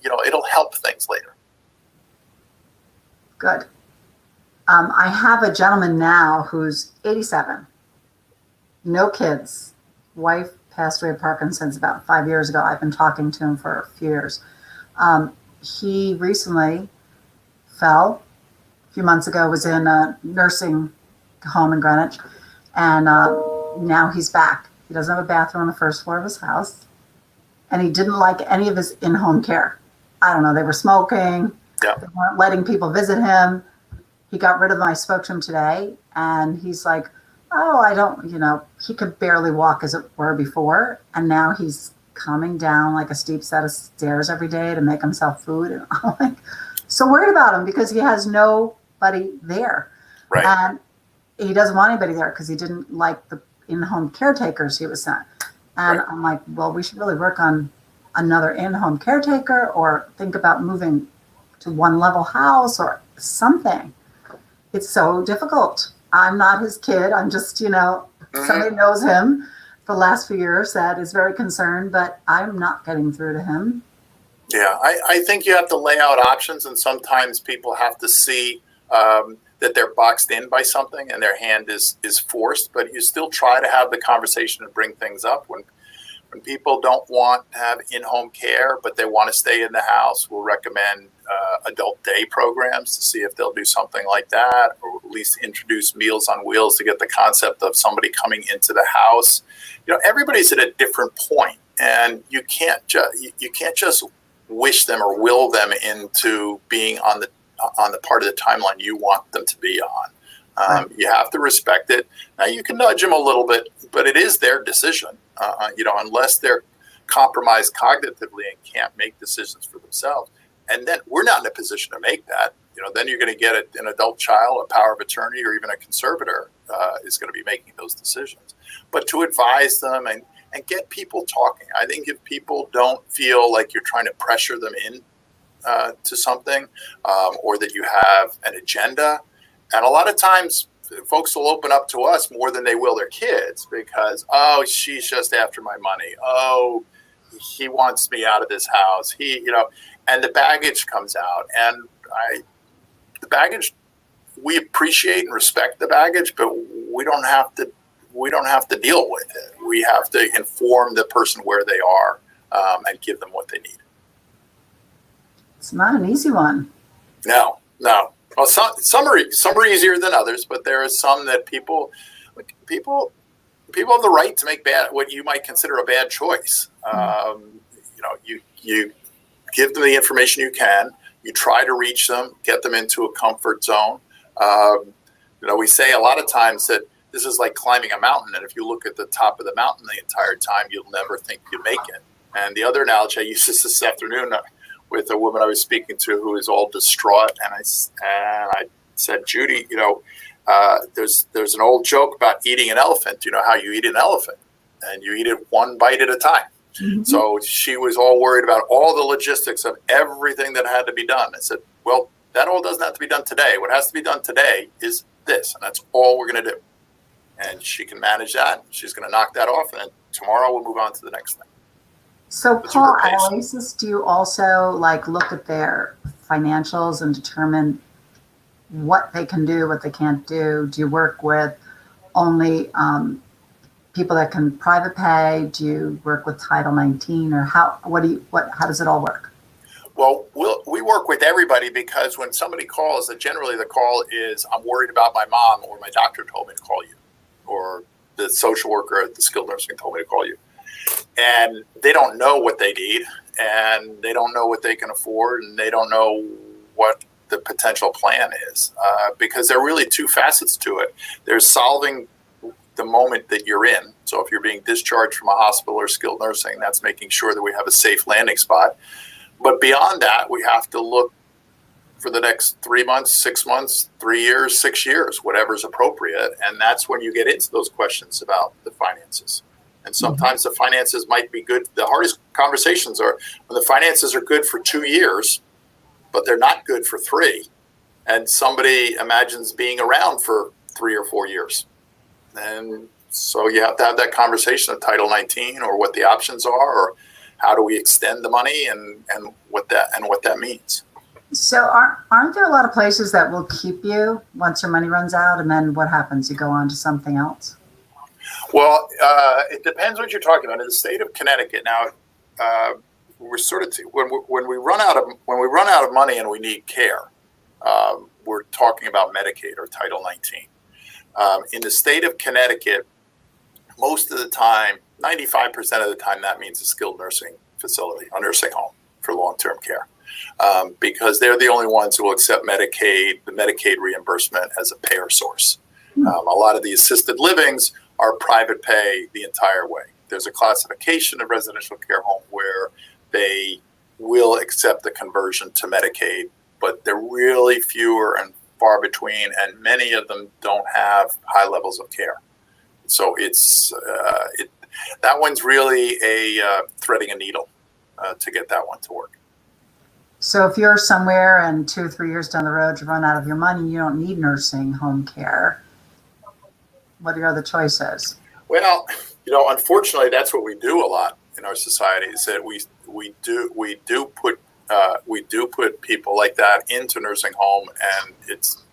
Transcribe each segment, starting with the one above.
it'll help things later. Good. I have a gentleman now who's 87, no kids. Wife passed away of Parkinson's about 5 years ago. I've been talking to him for a few years. He recently fell a few months ago, was in a nursing home in Greenwich, and now he's back. He doesn't have a bathroom on the first floor of his house, and he didn't like any of his in-home care. I don't know, they were smoking, Yeah. They weren't letting people visit him. He got rid of them. I spoke to him today, and he's like, oh, I don't, he could barely walk, as it were, before, and now he's coming down like a steep set of stairs every day to make himself food. And I'm like, so worried about him because he has nobody there. Right. And he doesn't want anybody there because he didn't like the in-home caretakers he was sent. And Right. I'm like, well, we should really work on another in-home caretaker, or think about moving to one-level house or something. It's so difficult. I'm not his kid. I'm just, somebody knows him for the last few years that is very concerned, but I'm not getting through to him. Yeah, I think you have to lay out options, and sometimes people have to see that they're boxed in by something and their hand is forced, but you still try to have the conversation and bring things up. When people don't want to have in-home care, but they want to stay in the house, we'll recommend adult day programs to see if they'll do something like that, or at least introduce Meals on Wheels to get the concept of somebody coming into the house. Everybody's at a different point, and you can't just wish them or will them into being on the part of the timeline you want them to be on. Right. You have to respect it. Now, you can nudge them a little bit, but it is their decision. Unless they're compromised cognitively and can't make decisions for themselves. And then we're not in a position to make that. Then you're going to get an adult child, a power of attorney, or even a conservator is going to be making those decisions. But to advise them and get people talking. I think if people don't feel like you're trying to pressure them in to something, or that you have an agenda, and a lot of times folks will open up to us more than they will their kids because, oh, she's just after my money. Oh, he wants me out of this house. And the baggage comes out. And the baggage, we appreciate and respect the baggage, but we don't have to deal with it. We have to inform the person where they are and give them what they need. It's not an easy one. No. Well, some are easier than others, but there are some that people have the right to make what you might consider a bad choice. You give them the information you can. You try to reach them, get them into a comfort zone. We say a lot of times that this is like climbing a mountain, and if you look at the top of the mountain the entire time, you'll never think you make it. And the other analogy I used this afternoon with a woman I was speaking to who is all distraught, and I said, Judy, there's an old joke about eating an elephant. You know how you eat an elephant, and you eat it one bite at a time. Mm-hmm. So she was all worried about all the logistics of everything that had to be done. I said, well, that all doesn't have to be done today. What has to be done today is this, and that's all we're going to do. And she can manage that. She's going to knock that off, and then tomorrow we'll move on to the next thing. So, Paul, at Oasis, do you also look at their financials and determine what they can do, what they can't do? Do you work with only people that can private pay? Do you work with Title 19, or how does it all work? Well, we work with everybody, because when somebody calls, generally the call is, I'm worried about my mom, or my doctor told me to call you, or the social worker at the skilled nursing told me to call you. And they don't know what they need, and they don't know what they can afford, and they don't know what the potential plan is, because there are really two facets to it. There's solving the moment that you're in. So if you're being discharged from a hospital or skilled nursing, that's making sure that we have a safe landing spot. But beyond that, we have to look for the next 3 months, 6 months, 3 years, 6 years, whatever's appropriate. And that's when you get into those questions about the finances. And sometimes the finances might be good. The hardest conversations are when the finances are good for 2 years, but they're not good for 3. And somebody imagines being around for 3 or 4 years. And so you have to have that conversation of Title 19, or what the options are, or how do we extend the money and what that means. So aren't there a lot of places that will keep you once your money runs out, and then what happens? You go on to something else? Well, it depends what you're talking about. In the state of Connecticut now, we're sort of when we run out of money and we need care, we're talking about Medicaid or Title 19. In the state of Connecticut, most of the time, 95% of the time, that means a skilled nursing facility, a nursing home for long-term care, because they're the only ones who will accept Medicaid, the Medicaid reimbursement as a payer source. A lot of the assisted livings are private pay the entire way. There's a classification of residential care home where they will accept the conversion to Medicaid, but they're really fewer and far between, and many of them don't have high levels of care. So that one's really a threading a needle to get that one to work. So if you're somewhere and 2 or 3 years down the road, you run out of your money, you don't need nursing home care. What are your other choices? Well, unfortunately, that's what we do a lot in our society. Is that we do put people like that into nursing home, and it's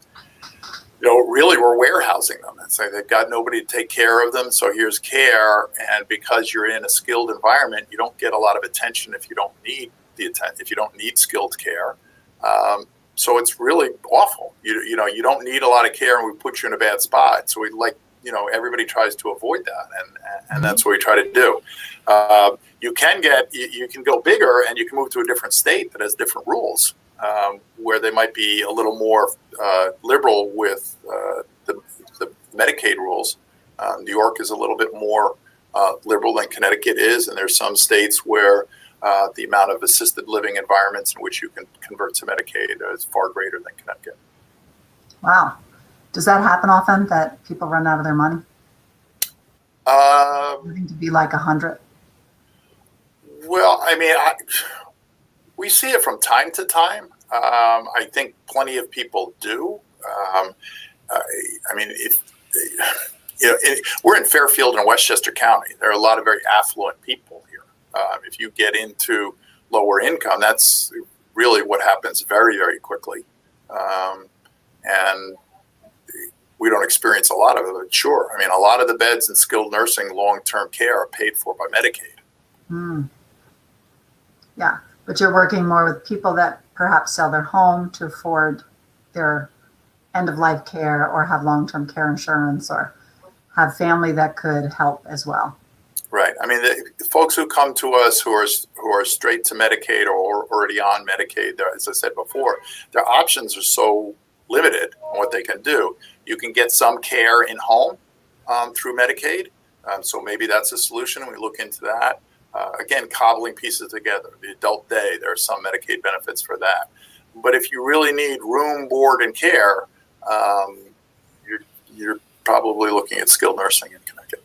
really we're warehousing them. It's like they've got nobody to take care of them, so here's care, and because you're in a skilled environment, you don't get a lot of attention if you don't need skilled care. So it's really awful. You don't need a lot of care, and we put you in a bad spot. So we everybody tries to avoid that, and that's what we try to do. You can go bigger, and you can move to a different state that has different rules, where they might be a little more liberal with the Medicaid rules. New York is a little bit more liberal than Connecticut is, and there's some states where the amount of assisted living environments in which you can convert to Medicaid is far greater than Connecticut. Wow. Does that happen often, that people run out of their money? Living to be like 100? Well, I mean, we see it from time to time. I think plenty of people do. We're in Fairfield and Westchester County. There are a lot of very affluent people here. If you get into lower income, that's really what happens very, very quickly. And we don't experience a lot of it, but sure. I mean, a lot of the beds in skilled nursing long-term care are paid for by Medicaid. Yeah, but you're working more with people that perhaps sell their home to afford their end-of-life care, or have long-term care insurance, or have family that could help as well. Right. I mean, the folks who come to us who are straight to Medicaid or already on Medicaid, as I said before, their options are so limited on what they can do. You can get some care in home through Medicaid, so maybe that's a solution, and we look into that. Again, cobbling pieces together. The adult day, there are some Medicaid benefits for that. But if you really need room, board, and care, you're probably looking at skilled nursing in Connecticut.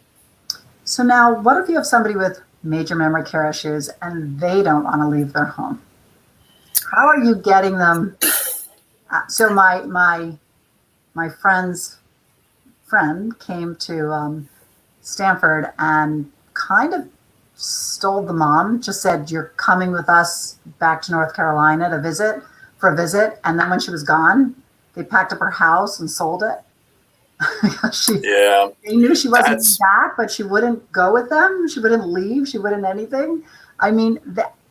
So now, what if you have somebody with major memory care issues and they don't want to leave their home? How are you getting them? So my friend's friend came to Stanford and kind of stole the mom, just said, "You're coming with us back to North Carolina for a visit." And then when she was gone, they packed up her house and sold it. They knew she wasn't back, but she wouldn't go with them. She wouldn't leave. She wouldn't anything. I mean,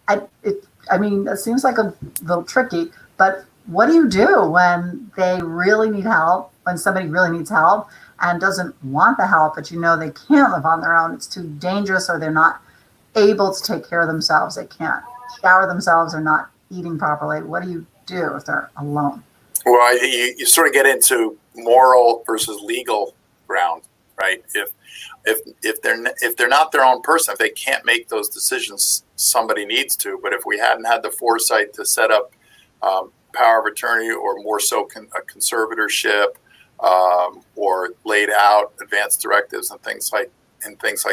it seems like a little tricky, but what do you do when they really need help, when somebody really needs help and doesn't want the help, but they can't live on their own? It's too dangerous, or they're not able to take care of themselves. They can't shower themselves, or not eating properly. What do you do if they're alone? Well, you sort of get into moral versus legal ground, right? If they're not their own person, if they can't make those decisions, somebody needs to. But if we hadn't had the foresight to set up power of attorney, or more so a conservatorship, or laid out advanced directives and things like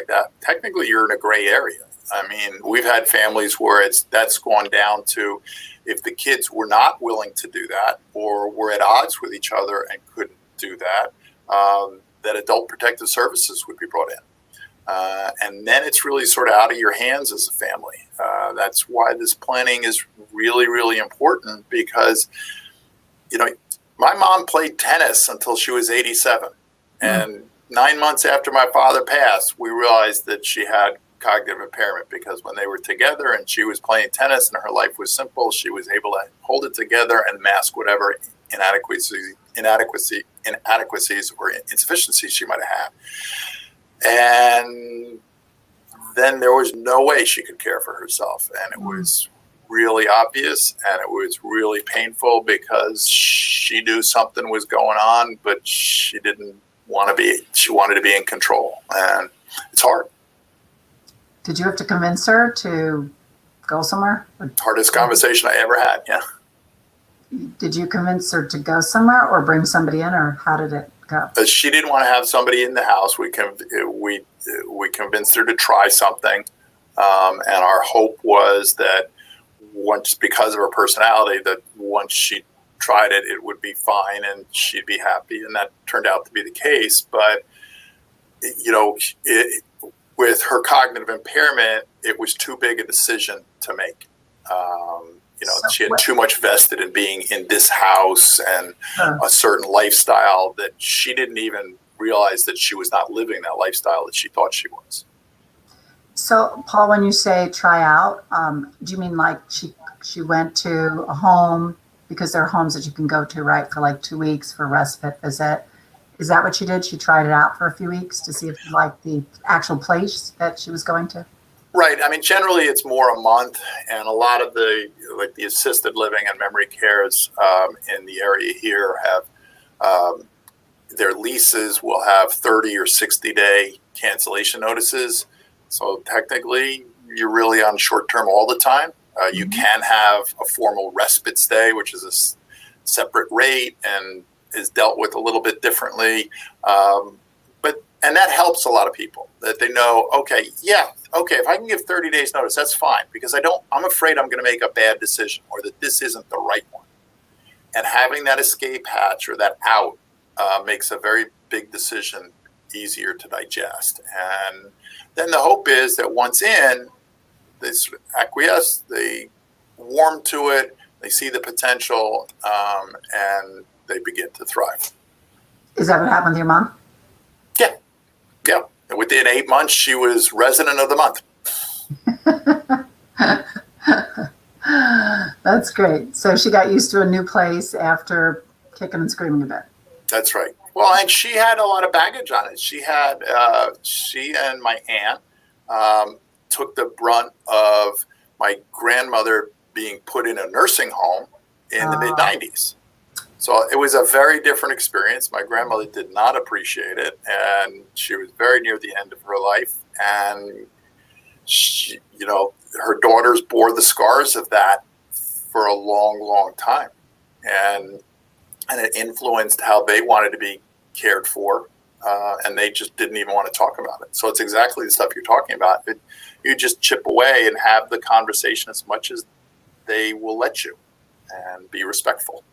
that, technically you're in a gray area. I mean, we've had families where that's gone down to, if the kids were not willing to do that, or were at odds with each other and couldn't do that, that adult protective services would be brought in. And then it's really sort of out of your hands as a family. That's why this planning is really, really important because, my mom played tennis until she was 87. And 9 months after my father passed, we realized that she had cognitive impairment because when they were together and she was playing tennis and her life was simple, she was able to hold it together and mask whatever inadequacies or insufficiencies she might have had. And then there was no way she could care for herself. And it was really obvious and it was really painful because she knew something was going on, but she didn't want to be, she wanted to be in control. And it's hard. Did you have to convince her to go somewhere? Hardest conversation I ever had, yeah. Did you convince her to go somewhere or bring somebody in, or how did it go? She didn't want to have somebody in the house. We convinced her to try something. And our hope was that because of her personality, that once she tried it, it would be fine and she'd be happy. And that turned out to be the case. But, with her cognitive impairment, it was too big a decision to make. She had too much vested in being in this house and a certain lifestyle that she didn't even realize that she was not living that lifestyle that she thought she was. So, Paul, when you say try out, do you mean like she went to a home, because there are homes that you can go to, right, for like 2 weeks for respite visit? Is that what she did? She tried it out for a few weeks to see if she liked the actual place that she was going to? Right. I mean, generally it's more a month, and a lot of the assisted living and memory cares in the area here have their leases will have 30 or 60-day cancellation notices. So technically you're really on short term all the time. You can have a formal respite stay, which is a separate rate and is dealt with a little bit differently. And that helps a lot of people, that they know, okay, if I can give 30 days notice, that's fine, because I'm afraid I'm going to make a bad decision or that this isn't the right one. And having that escape hatch or that out makes a very big decision easier to digest. And then the hope is that once in, they sort of acquiesce, they warm to it, they see the potential, and they begin to thrive. Is that what happened to your mom? Yeah. And within 8 months, she was resident of the month. That's great. So she got used to a new place after kicking and screaming a bit. That's right. Well, and she had a lot of baggage on it. She and my aunt took the brunt of my grandmother being put in a nursing home in the mid-90s. So it was a very different experience. My grandmother did not appreciate it, and she was very near the end of her life. And she, her daughters bore the scars of that for a long, long time. And it influenced how they wanted to be cared for, and they just didn't even want to talk about it. So it's exactly the stuff you're talking about. You just chip away and have the conversation as much as they will let you, and be respectful.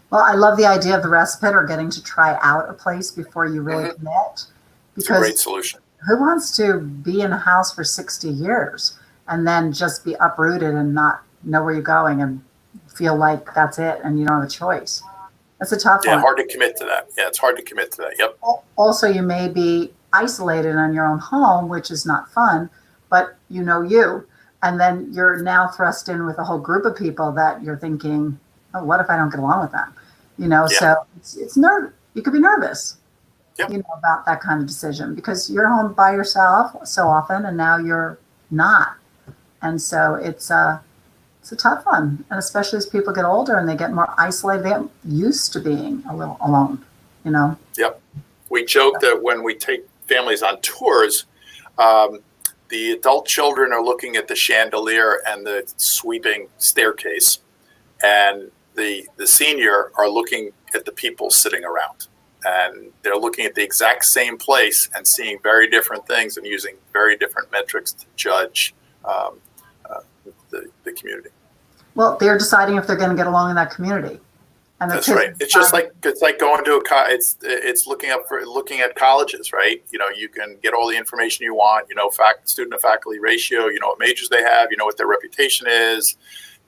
Well, I love the idea of the respite or getting to try out a place before you really commit. Because it's a great solution. Who wants to be in a house for 60 years and then just be uprooted and not know where you're going and feel like that's it and you don't have a choice? That's a tough one. Yeah, hard to commit to that. Yeah, it's hard to commit to that. Yep. Also, you may be isolated in your own home, which is not fun, but you. And then you're now thrust in with a whole group of people that you're thinking, oh, what if I don't get along with them? So it's you could be nervous, about that kind of decision because you're home by yourself so often and now you're not. And so it's a tough one. And especially as people get older and they get more isolated, they get used to being a little alone, Yep. We joke that when we take families on tours, the adult children are looking at the chandelier and the sweeping staircase, and the senior are looking at the people sitting around, and they're looking at the exact same place and seeing very different things and using very different metrics to judge the community. Well, they're deciding if they're going to get along in that community. And the That's kids right. It's like going to it's looking at colleges, right? You can get all the information you want. Student to faculty ratio. You know what majors they have. You know what their reputation is.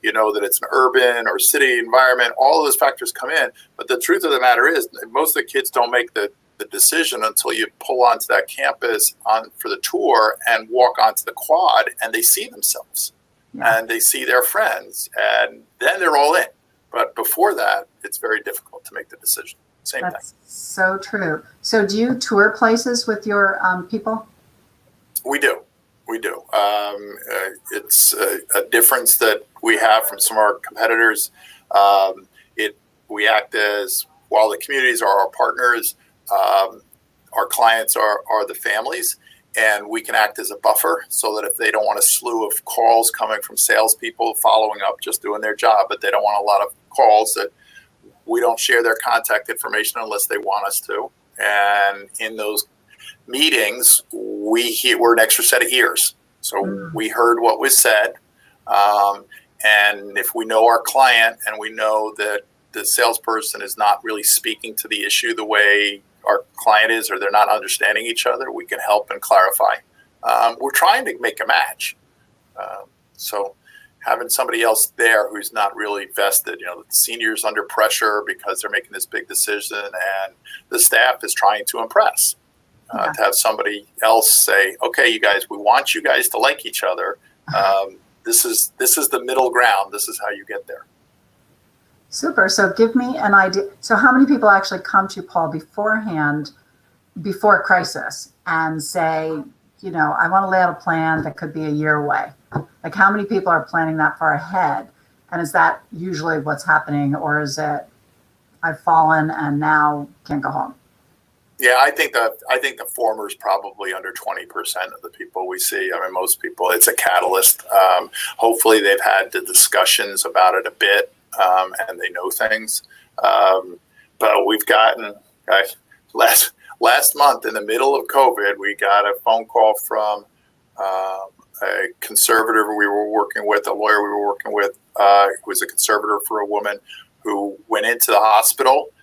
You know that it's an urban or city environment. All of those factors come in. But the truth of the matter is, most of the kids don't make the decision until you pull onto that campus for the tour and walk onto the quad, and they see themselves and they see their friends, and then they're all in. But before that, it's very difficult to make the decision. That's so true. So do you tour places with your people? We do. It's a difference that we have from some of our competitors. We act as, while the communities are our partners, our clients are the families, and we can act as a buffer so that if they don't want a slew of calls coming from salespeople following up, just doing their job, but they don't want a lot of calls, that we don't share their contact information unless they want us to. And in those meetings, we're an extra set of ears. So we heard what was said. And if we know our client and we know that the salesperson is not really speaking to the issue the way our client is, or they're not understanding each other, we can help and clarify. We're trying to make a match. So having somebody else there who's not really vested, the seniors under pressure because they're making this big decision, and the staff is trying to impress. To have somebody else say, okay, you guys, we want you guys to like each other. This is the middle ground. This is how you get there. Super. So give me an idea. So how many people actually come to Paul beforehand, before crisis, and say, I want to lay out a plan that could be a year away? Like, how many people are planning that far ahead? And is that usually what's happening, or is it, I've fallen and now can't go home? Yeah, I think the former is probably under 20% of the people we see. I mean, most people, it's a catalyst. Hopefully they've had the discussions about it a bit, and they know things. But we've gotten, last month in the middle of COVID, we got a phone call from a conservator we were working with, a lawyer we were working with, who was a conservator for a woman who went into the hospital,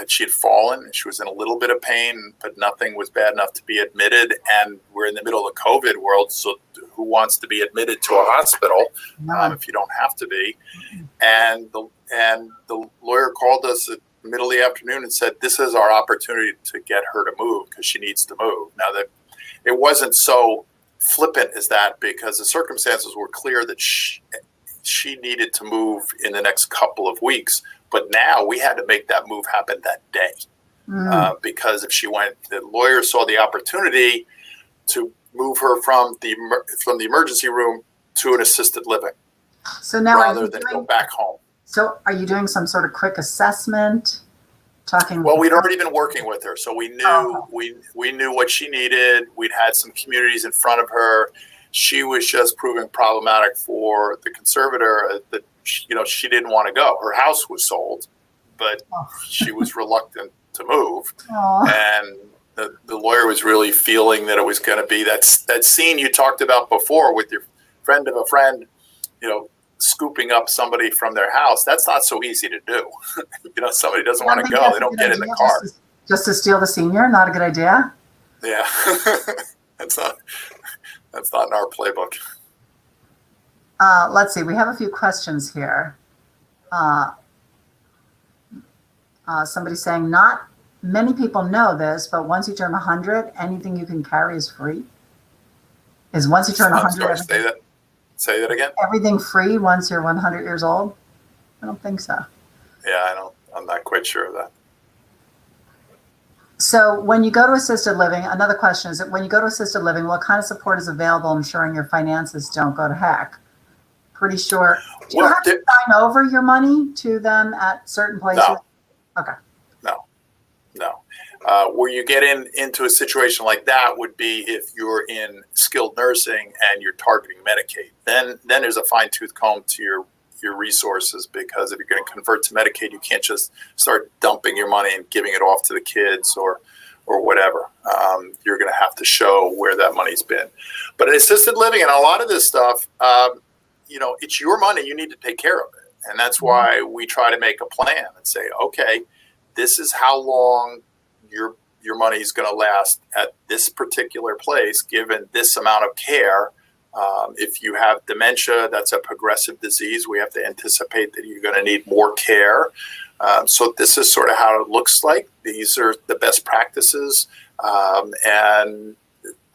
she had fallen. She was in a little bit of pain, but nothing was bad enough to be admitted. And we're in the middle of the COVID world, so who wants to be admitted to a hospital if you don't have to be? And the lawyer called us at the middle of the afternoon and said, this is our opportunity to get her to move because she needs to move. Now, that it wasn't so flippant as that, because the circumstances were clear that she needed to move in the next couple of weeks. But now we had to make that move happen that day, because if she went, the lawyer saw the opportunity to move her from the emergency room to an assisted living, so now rather than go back home. So are you doing some sort of quick assessment? Well, we'd already been working with her, so we knew we knew what she needed. We'd had some communities in front of her. She was just proving problematic for the conservator that she didn't want to go. Her house was sold, but she was reluctant to move. And the lawyer was really feeling that it was going to be that scene you talked about before with your friend of a friend, scooping up somebody from their house. That's not so easy to do. Somebody doesn't want to go. They don't get in the car. Just to steal the senior, not a good idea. Yeah, that's not in our playbook. Let's see. We have a few questions here. Somebody's saying, not many people know this, but once you turn 100, anything you can carry is free. Is once you turn 100, say that again. Everything free once you're 100 years old? I don't think so. Yeah, I'm not quite sure of that. So when you go to assisted living, another question is that when you go to assisted living, what kind of support is available ensuring your finances don't go to heck? Pretty sure. Do you have to sign over your money to them at certain places? No. Okay. No. Where you get into a situation like that would be if you're in skilled nursing and you're targeting Medicaid. Then there's a fine-tooth comb to your resources, because if you're going to convert to Medicaid, you can't just start dumping your money and giving it off to the kids or whatever. You're going to have to show where that money's been. But in assisted living and a lot of this stuff, it's your money. You need to take care of it. And that's why we try to make a plan and say, okay, this is how long your money is going to last at this particular place, given this amount of care. If you have dementia, that's a progressive disease. We have to anticipate that you're going to need more care. So this is sort of how it looks like. These are the best practices, and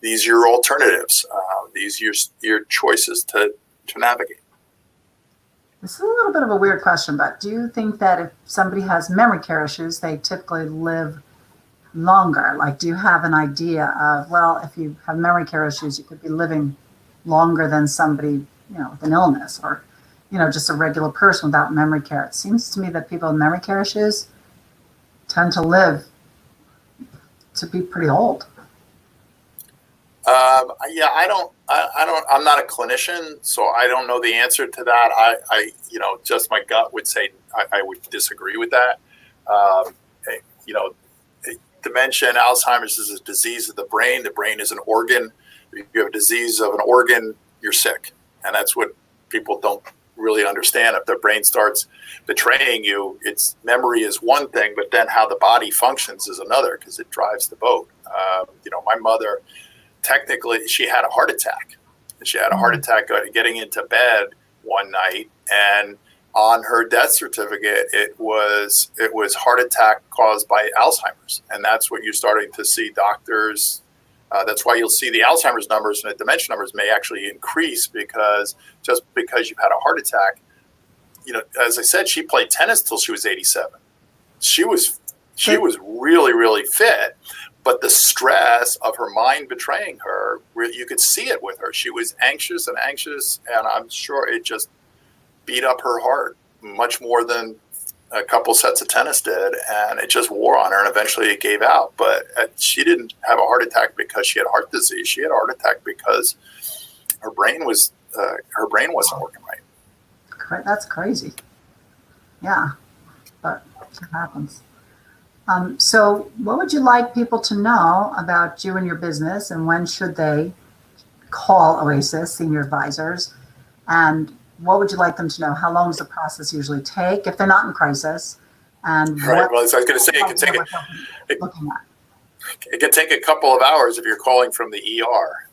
these are your alternatives. These are your choices to navigate. This is a little bit of a weird question, but do you think that if somebody has memory care issues, they typically live longer? Like, do you have an idea of, well, if you have memory care issues, you could be living longer than somebody, with an illness, or, just a regular person without memory care? It seems to me that people with memory care issues tend to live to be pretty old. I'm not a clinician, so I don't know the answer to that. Just my gut would say I would disagree with that. Dementia and Alzheimer's is a disease of the brain. The brain is an organ. If you have a disease of an organ, you're sick. And that's what people don't really understand. If the brain starts betraying you, its memory is one thing, but then how the body functions is another, because it drives the boat. My mother, technically, she had a heart attack. She had a heart attack getting into bed one night, and on her death certificate, it was heart attack caused by Alzheimer's. And that's what you're starting to see doctors. That's why you'll see the Alzheimer's numbers and the dementia numbers may actually increase, because just because you've had a heart attack, as I said, she played tennis till she was 87. She was really, really fit, but the stress of her mind betraying her, you could see it with her. She was anxious, and I'm sure it just beat up her heart much more than a couple sets of tennis did, and it just wore on her, and eventually it gave out. But she didn't have a heart attack because she had heart disease. She had a heart attack because her brain wasn't working right. That's crazy. Yeah, but it happens. So what would you like people to know about you and your business, and when should they call Oasis Senior Advisors? And what would you like them to know? How long does the process usually take if they're not in crisis? And right. Well, as I was going to say, it can take a couple of hours if you're calling from the ER.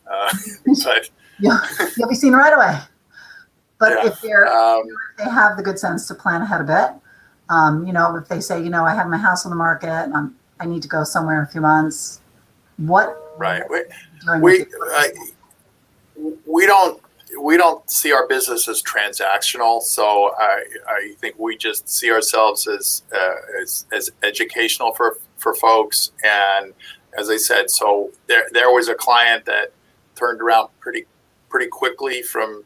But you'll be seen right away. But yeah, if they have the good sense to plan ahead a bit, if they say, I have my house on the market and I need to go somewhere in a few months, what? Right. We don't see our business as transactional, so I think we just see ourselves as educational for folks. And as I said, so there was a client that turned around pretty quickly from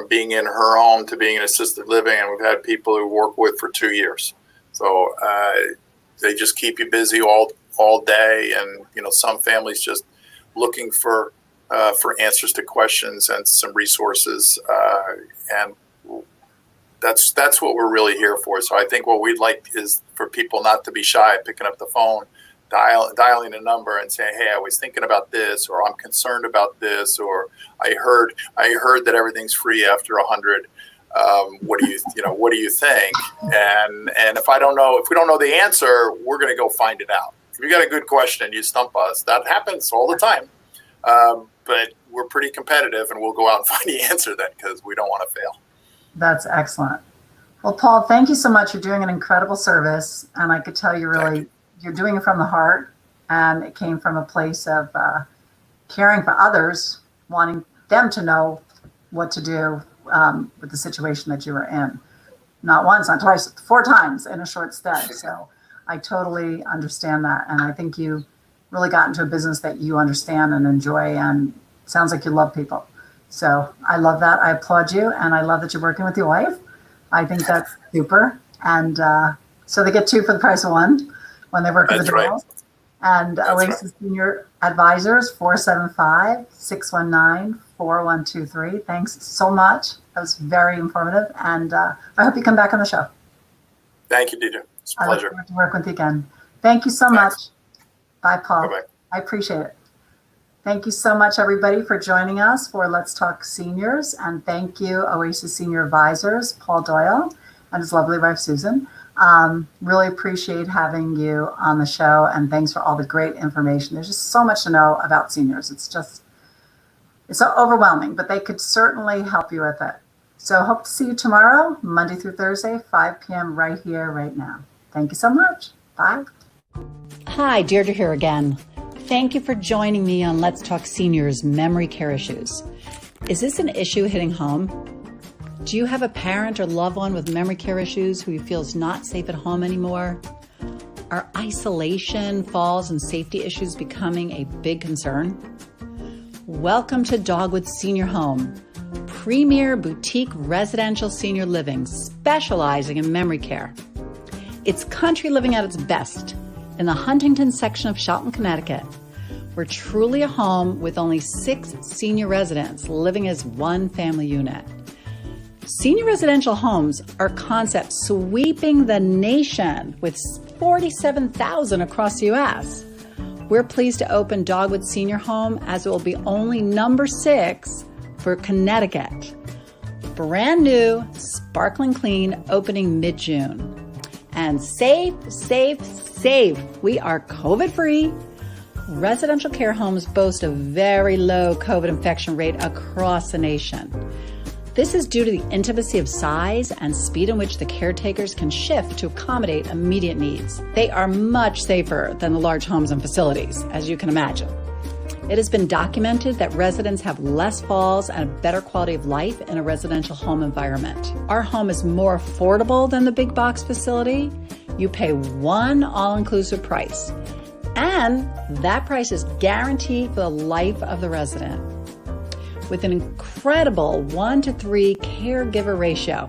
being in her home to being in assisted living, and we've had people who work with for 2 years. So they just keep you busy all day, and some families just looking for answers to questions and some resources, and that's what we're really here for. So I think what we'd like is for people not to be shy picking up the phone, dialing a number and saying, hey, I was thinking about this, or I'm concerned about this, or I heard that everything's free after 100. What do you think? And if we don't know the answer, we're going to go find it out. If you got a good question, you stump us. That happens all the time. But we're pretty competitive, and we'll go out and find the answer then, because we don't want to fail. That's excellent. Well, Paul, thank you so much. You're doing an incredible service, and I could tell you're doing it from the heart, and it came from a place of caring for others, wanting them to know what to do with the situation that you were in. Not once, not twice, 4 times in a short stay. So I totally understand that, and I think you really got into a business that you understand and enjoy, and it sounds like you love people. So I love that. I applaud you, and I love that you're working with your wife. I think that's super. And so they get 2 for the price of 1 when they work with the Doyle. And Oasis Senior Advisors, 475-619-4123. Thanks so much. That was very informative, and I hope you come back on the show. Thank you, Deidre. It's a pleasure. I look forward to work with you again. Thank you so much. Bye, Paul. Bye-bye. I appreciate it. Thank you so much, everybody, for joining us for Let's Talk Seniors. And thank you, Oasis Senior Advisors, Paul Doyle and his lovely wife, Susan. Really appreciate having you on the show, and thanks for all the great information. There's just so much to know about seniors. It's so overwhelming, but they could certainly help you with it. So hope to see you tomorrow, Monday through Thursday, 5 p.m. right here, right now. Thank you so much. Bye. Hi, Deirdre here again. Thank you for joining me on Let's Talk Seniors Memory Care Issues. Is this an issue hitting home? Do you have a parent or loved one with memory care issues who you feel is not safe at home anymore? Are isolation, falls, and safety issues becoming a big concern? Welcome to Dogwood Senior Home, premier boutique residential senior living specializing in memory care. It's country living at its best in the Huntington section of Shelton, Connecticut. We're truly a home with only 6 senior residents living as one family unit. Senior residential homes are concepts sweeping the nation with 47,000 across the U.S. We're pleased to open Dogwood Senior Home as it will be only number 6 for Connecticut. Brand new, sparkling clean, opening mid-June. And safe. We are COVID-free. Residential care homes boast a very low COVID infection rate across the nation. This is due to the intimacy of size and speed in which the caretakers can shift to accommodate immediate needs. They are much safer than the large homes and facilities, as you can imagine. It has been documented that residents have less falls and a better quality of life in a residential home environment. Our home is more affordable than the big box facility. You pay one all-inclusive price, and that price is guaranteed for the life of the resident. With an incredible 1-to-3 caregiver ratio,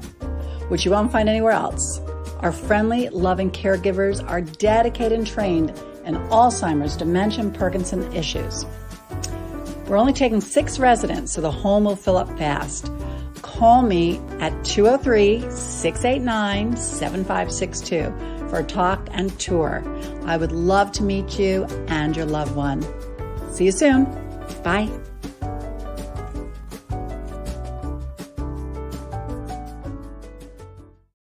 which you won't find anywhere else. Our friendly, loving caregivers are dedicated and trained in Alzheimer's, dementia, and Parkinson's issues. We're only taking 6 residents, so the home will fill up fast. Call me at 203-689-7562 for a talk and tour. I would love to meet you and your loved one. See you soon. Bye.